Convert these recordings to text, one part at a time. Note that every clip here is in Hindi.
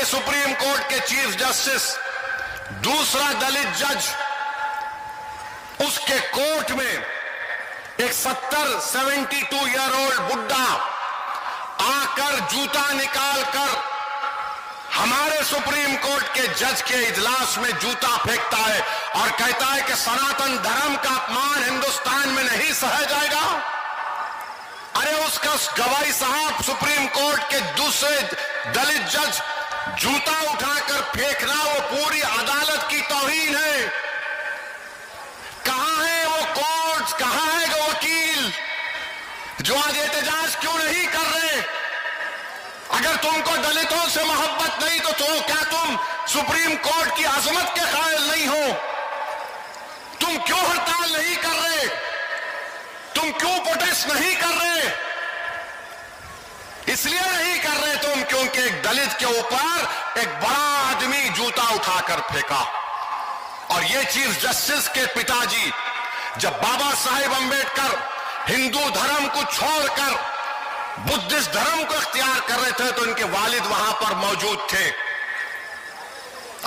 के सुप्रीम कोर्ट के चीफ जस्टिस, दूसरा दलित जज, उसके कोर्ट में एक 72 ईयर ओल्ड बुड्ढा आकर जूता निकालकर हमारे सुप्रीम कोर्ट के जज के इजलास में जूता फेंकता है और कहता है कि सनातन धर्म का अपमान हिंदुस्तान में नहीं सहा जाएगा। अरे उसका गवाही साहब, सुप्रीम कोर्ट के दूसरे दलित जज जूता उठाकर फेंकना वो पूरी अदालत की तौहीन है। कहां है वो कोर्ट, कहां है वो वकील जो आज एहतजाज क्यों नहीं कर रहे? अगर तुमको दलितों से मोहब्बत नहीं तो क्या तुम सुप्रीम कोर्ट की अजमत के कायल नहीं हो? तुम क्यों हड़ताल नहीं कर रहे? तुम क्यों प्रोटेस्ट नहीं कर रहे? इसलिए नहीं कर रहे तुम क्योंकि एक दलित के ऊपर एक बड़ा आदमी जूता उठाकर फेंका। और ये चीफ जस्टिस के पिताजी जब बाबा साहेब अंबेडकर हिंदू धर्म को छोड़कर बुद्धिस्ट धर्म को इख्तियार कर रहे थे तो इनके वालिद वहां पर मौजूद थे।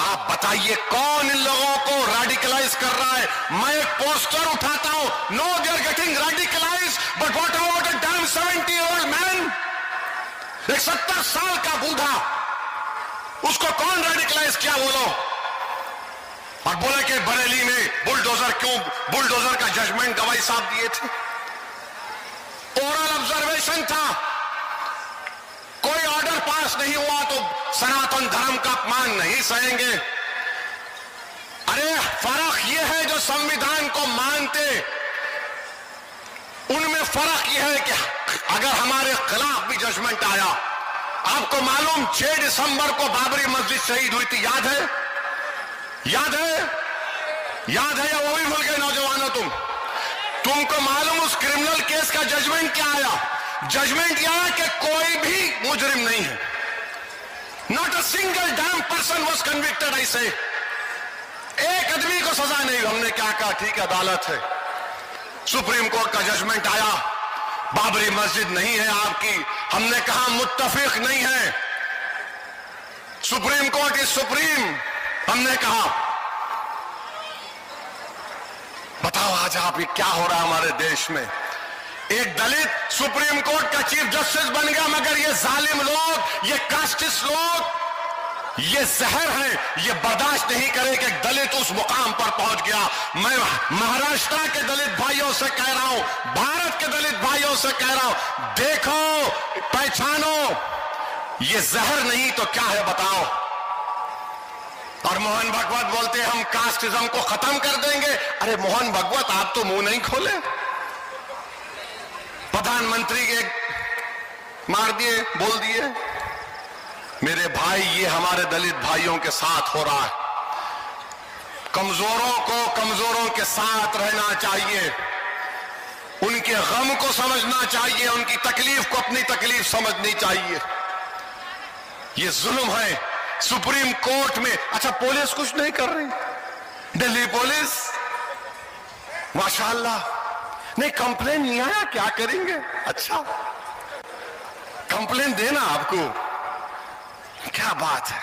आप बताइए कौन इन लोगों को रेडिकलाइज कर रहा है? मैं एक पोस्टर उठाता हूं, no they are getting radicalize, but what about a damn 70-year-old man? एक 70 साल का बूढ़ा, उसको कौन रेडिकलाइज किया बोलो? और बोले कि बरेली में बुलडोजर क्यों, बुलडोजर का जजमेंट गवाही साहब दिए थे, ओरल ऑब्जर्वेशन था, कोई ऑर्डर पास नहीं हुआ तो सनातन धर्म का अपमान नहीं सहेंगे। अरे फर्क यह है जो संविधान को मानते, उनमें फर्क यह है कि अगर हमारे खिलाफ भी जजमेंट आया, आपको मालूम 6 दिसंबर को बाबरी मस्जिद शहीद हुई थी, याद है? याद है? याद है या वो भी भूल गए नौजवानों? तुमको मालूम उस क्रिमिनल केस का जजमेंट क्या आया? जजमेंट यह है कि कोई भी मुजरिम नहीं है, not a single dam person was convicted. ऐसे एक आदमी को सजा नहीं। हमने क्या कहा? ठीक है, अदालत है, सुप्रीम कोर्ट का जजमेंट आया, बाबरी मस्जिद नहीं है आपकी। हमने कहा मुत्तफिक नहीं है, सुप्रीम कोर्ट इज सुप्रीम। हमने कहा बताओ आज आप ये क्या हो रहा है हमारे देश में? एक दलित सुप्रीम कोर्ट का चीफ जस्टिस बन गया, मगर ये जालिम लोग, ये कास्टिस्ट लोग, ये जहर है, ये बर्दाश्त नहीं करे कि एक दलित उस मुकाम पर पहुंच गया। मैं महाराष्ट्र के दलित भाइयों से कह रहा हूं, भारत के दलित भाइयों से कह रहा हूं, देखो, पहचानो, ये जहर नहीं तो क्या है बताओ? और मोहन भागवत बोलते हैं हम कास्टिज्म को खत्म कर देंगे। अरे मोहन भागवत, आप तो मुंह नहीं खोले, प्रधानमंत्री के मार दिए, बोल दिए। मेरे भाई, ये हमारे दलित भाइयों के साथ हो रहा है। कमजोरों को कमजोरों के साथ रहना चाहिए, उनके गम को समझना चाहिए, उनकी तकलीफ को अपनी तकलीफ समझनी चाहिए। ये जुल्म है सुप्रीम कोर्ट में। अच्छा, पुलिस कुछ नहीं कर रही, दिल्ली पुलिस माशाल्लाह, नहीं कंप्लेन नहीं आया, क्या करेंगे? अच्छा, कंप्लेन देना आपको, क्या बात है।